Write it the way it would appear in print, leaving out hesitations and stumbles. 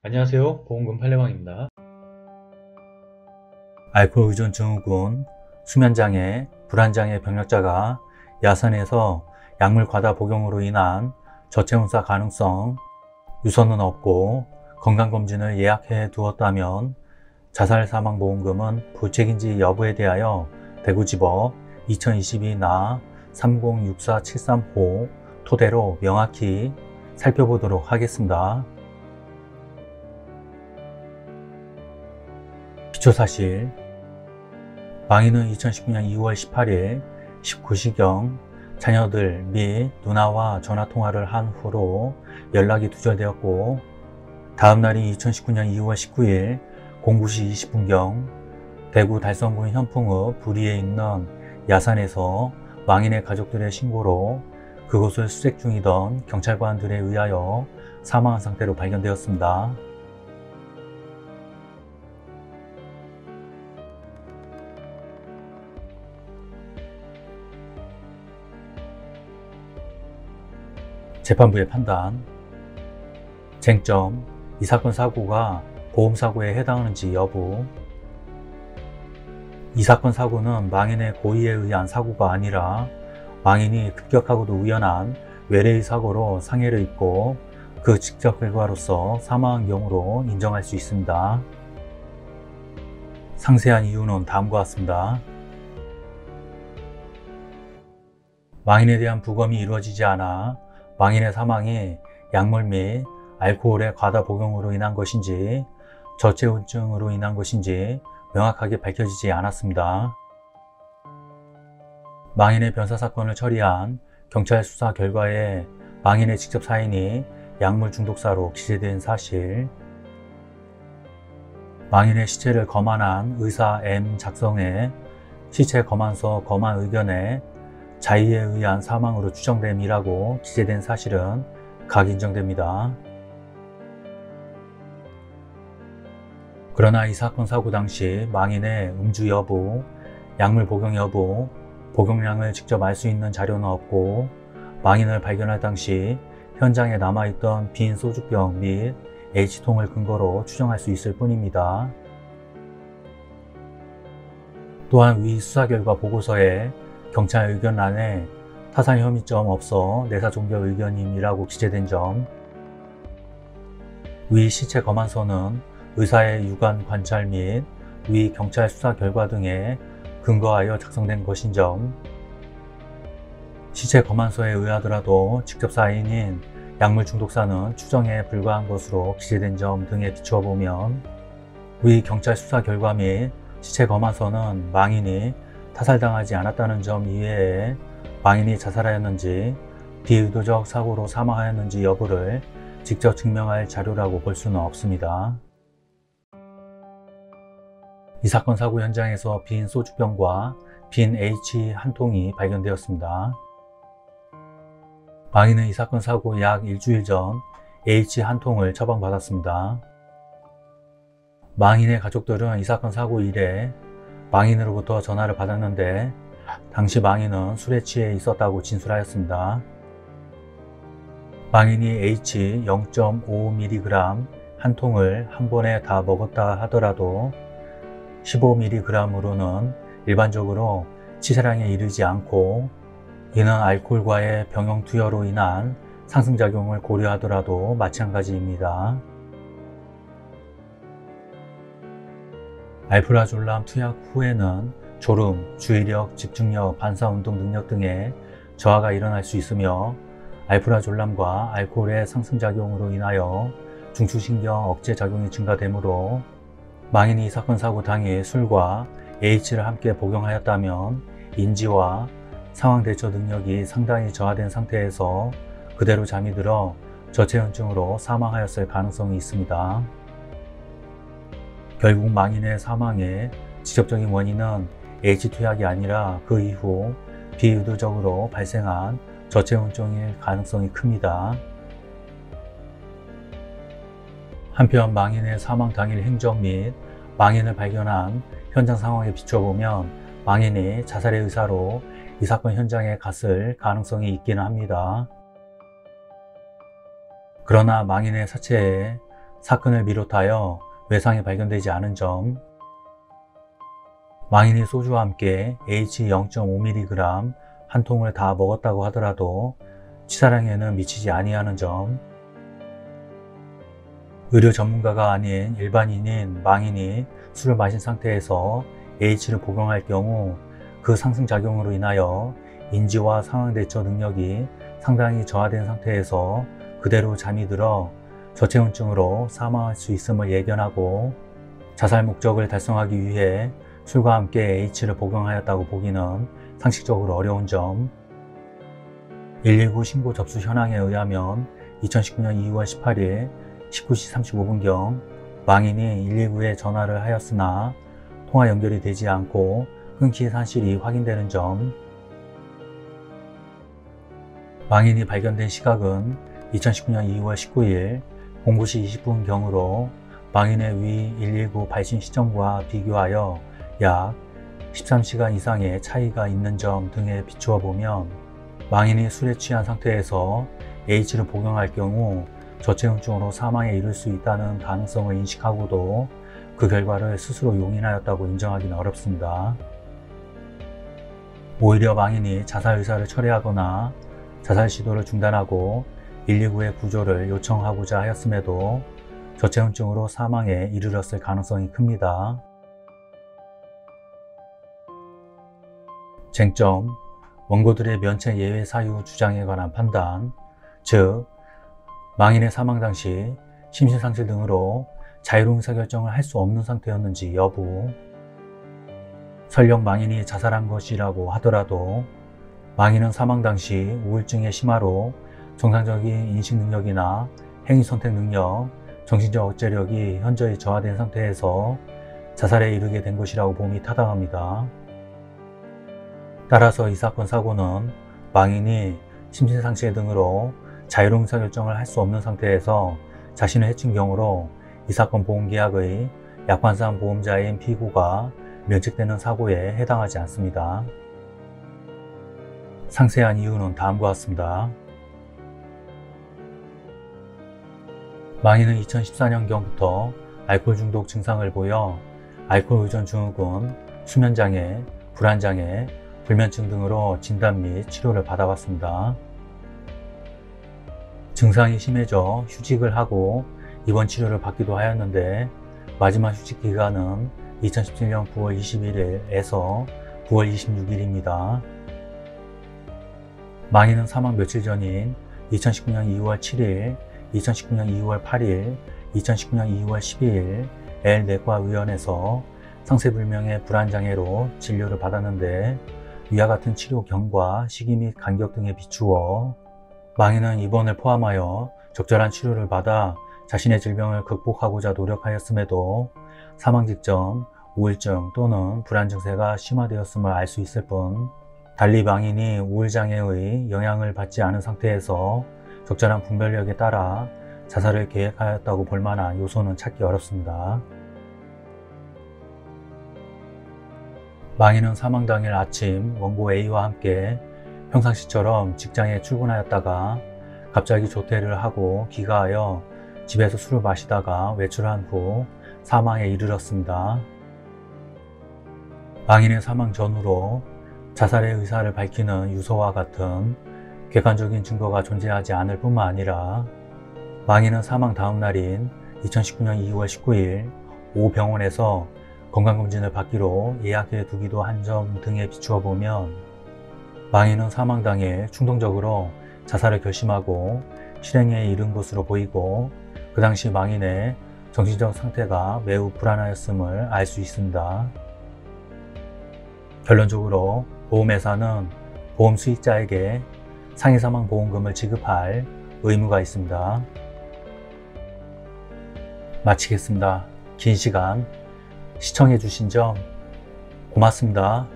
안녕하세요. 보험금 팔례방입니다. 알코올 의존 증후군, 수면장애, 불안장애 병력자가 야산에서 약물 과다 복용으로 인한 저체온사 가능성, 유서는 없고 건강검진을 예약해 두었다면 자살사망보험금은 부책인지 여부에 대하여 대구지법 2022나 3064735 토대로 명확히 살펴보도록 하겠습니다. 기초사실, 망인은 2019년 2월 18일 19시경 자녀들 및 누나와 전화통화를 한 후로 연락이 두절되었고, 다음날이 2019년 2월 19일 09시 20분경 대구 달성군 현풍읍 부리에 있는 야산에서 망인의 가족들의 신고로 그곳을 수색 중이던 경찰관들에 의하여 사망한 상태로 발견되었습니다. 재판부의 판단, 쟁점, 이 사건 사고가 보험사고에 해당하는지 여부. 이 사건 사고는 망인의 고의에 의한 사고가 아니라 망인이 급격하고도 우연한 외래의 사고로 상해를 입고 그 직접 결과로서 사망한 경우로 인정할 수 있습니다. 상세한 이유는 다음과 같습니다. 망인에 대한 부검이 이루어지지 않아 망인의 사망이 약물 및 알코올의 과다 복용으로 인한 것인지 저체온증으로 인한 것인지 명확하게 밝혀지지 않았습니다. 망인의 변사사건을 처리한 경찰 수사 결과에 망인의 직접 사인이 약물 중독사로 기재된 사실, 망인의 시체를 검안한 의사 M 작성의 시체 검안서 검안 의견에 자의에 의한 사망으로 추정됨이라고 기재된 사실은 각인정됩니다. 그러나 이 사건 사고 당시 망인의 음주 여부, 약물 복용 여부, 복용량을 직접 알 수 있는 자료는 없고, 망인을 발견할 당시 현장에 남아있던 빈 소주병 및 H통을 근거로 추정할 수 있을 뿐입니다. 또한 위 수사 결과 보고서에 경찰 의견란에 타산 혐의점 없어 내사 종결 의견임이라고 기재된 점, 위 시체 검안서는 의사의 유관 관찰 및 위 경찰 수사 결과 등에 근거하여 작성된 것인 점, 시체 검안서에 의하더라도 직접 사인인 약물 중독사는 추정에 불과한 것으로 기재된 점 등에 비추어 보면 위 경찰 수사 결과 및 시체 검안서는 망인이 타살당하지 않았다는 점 이외에 망인이 자살하였는지 비의도적 사고로 사망하였는지 여부를 직접 증명할 자료라고 볼 수는 없습니다. 이 사건 사고 현장에서 빈 소주병과 빈 H 한 통이 발견되었습니다. 망인은 이 사건 사고 약 일주일 전 H 한 통을 처방받았습니다. 망인의 가족들은 이 사건 사고 이래 망인으로부터 전화를 받았는데 당시 망인은 술에 취해 있었다고 진술하였습니다. 망인이 H 0.5mg 한 통을 한 번에 다 먹었다 하더라도 15mg으로는 일반적으로 치사량에 이르지 않고, 이는 알코올과의 병용 투여로 인한 상승작용을 고려하더라도 마찬가지입니다. 알프라졸람 투약 후에는 졸음, 주의력, 집중력, 반사운동 능력 등의 저하가 일어날 수 있으며, 알프라졸람과 알코올의 상승작용으로 인하여 중추신경 억제 작용이 증가되므로 망인이 이 사건 사고 당일 술과 H를 함께 복용하였다면 인지와 상황 대처 능력이 상당히 저하된 상태에서 그대로 잠이 들어 저체온증으로 사망하였을 가능성이 있습니다. 결국 망인의 사망의 직접적인 원인은 H 투약이 아니라 그 이후 비의도적으로 발생한 저체온증일 가능성이 큽니다. 한편 망인의 사망 당일 행적 및 망인을 발견한 현장 상황에 비춰보면 망인이 자살의 의사로 이 사건 현장에 갔을 가능성이 있기는 합니다. 그러나 망인의 사체에 사건을 비롯하여 외상이 발견되지 않은 점, 망인이 소주와 함께 H0.5mg 한 통을 다 먹었다고 하더라도 치사량에는 미치지 아니하는 점, 의료 전문가가 아닌 일반인인 망인이 술을 마신 상태에서 H를 복용할 경우 그 상승작용으로 인하여 인지와 상황 대처 능력이 상당히 저하된 상태에서 그대로 잠이 들어 저체온증으로 사망할 수 있음을 예견하고 자살 목적을 달성하기 위해 술과 함께 H를 복용하였다고 보기는 상식적으로 어려운 점, 119 신고 접수 현황에 의하면 2019년 2월 18일 19시 35분경 망인이 119에 전화를 하였으나 통화 연결이 되지 않고 끊긴 사실이 확인되는 점, 망인이 발견된 시각은 2019년 2월 19일 09시 20분경으로 망인의 위 119 발신 시점과 비교하여 약 13시간 이상의 차이가 있는 점 등에 비추어 보면 망인이 술에 취한 상태에서 H를 복용할 경우 저체온증으로 사망에 이를 수 있다는 가능성을 인식하고도 그 결과를 스스로 용인하였다고 인정하기는 어렵습니다. 오히려 망인이 자살 의사를 철회하거나 자살 시도를 중단하고 119의 구조를 요청하고자 하였음에도 저체온증으로 사망에 이르렀을 가능성이 큽니다. 쟁점, 원고들의 면책 예외 사유 주장에 관한 판단, 즉 망인의 사망 당시 심신상실 등으로 자유로운 의사결정을 할 수 없는 상태였는지 여부, 설령 망인이 자살한 것이라고 하더라도 망인은 사망 당시 우울증의 심화로 정상적인 인식 능력이나 행위 선택 능력, 정신적 억제력이 현저히 저하된 상태에서 자살에 이르게 된 것이라고 봄이 타당합니다. 따라서 이 사건 사고는 망인이 심신상실 등으로 자유로운 의사결정을 할 수 없는 상태에서 자신을 해친 경우로 이 사건 보험계약의 약관상 보험자인 피고가 면책되는 사고에 해당하지 않습니다. 상세한 이유는 다음과 같습니다. 망인은 2014년경부터 알코올 중독 증상을 보여 알코올 의존 증후군, 수면장애, 불안장애, 불면증 등으로 진단 및 치료를 받아왔습니다. 증상이 심해져 휴직을 하고 입원 치료를 받기도 하였는데 마지막 휴직 기간은 2017년 9월 21일에서 9월 26일입니다. 망인은 사망 며칠 전인 2019년 2월 7일, 2019년 2월 8일, 2019년 2월 12일 L내과의원에서 상세불명의 불안장애로 진료를 받았는데 위와 같은 치료 경과, 시기 및 간격 등에 비추어 망인은 입원을 포함하여 적절한 치료를 받아 자신의 질병을 극복하고자 노력하였음에도 사망 직전 우울증 또는 불안 증세가 심화되었음을 알 수 있을 뿐, 달리 망인이 우울장애의 영향을 받지 않은 상태에서 적절한 분별력에 따라 자살을 계획하였다고 볼 만한 요소는 찾기 어렵습니다. 망인은 사망 당일 아침 원고 A와 함께 평상시처럼 직장에 출근하였다가 갑자기 조퇴를 하고 귀가하여 집에서 술을 마시다가 외출한 후 사망에 이르렀습니다. 망인의 사망 전후로 자살의 의사를 밝히는 유서와 같은 객관적인 증거가 존재하지 않을 뿐만 아니라 망인은 사망 다음 날인 2019년 2월 19일 오후 병원에서 건강검진을 받기로 예약해 두기도 한 점 등에 비추어 보면 망인은 사망 당일 충동적으로 자살을 결심하고 실행에 이른 것으로 보이고 그 당시 망인의 정신적 상태가 매우 불안하였음을 알 수 있습니다. 결론적으로 보험회사는 보험 수익자에게 상해사망보험금을 지급할 의무가 있습니다. 마치겠습니다. 긴 시간 시청해 주신 점 고맙습니다.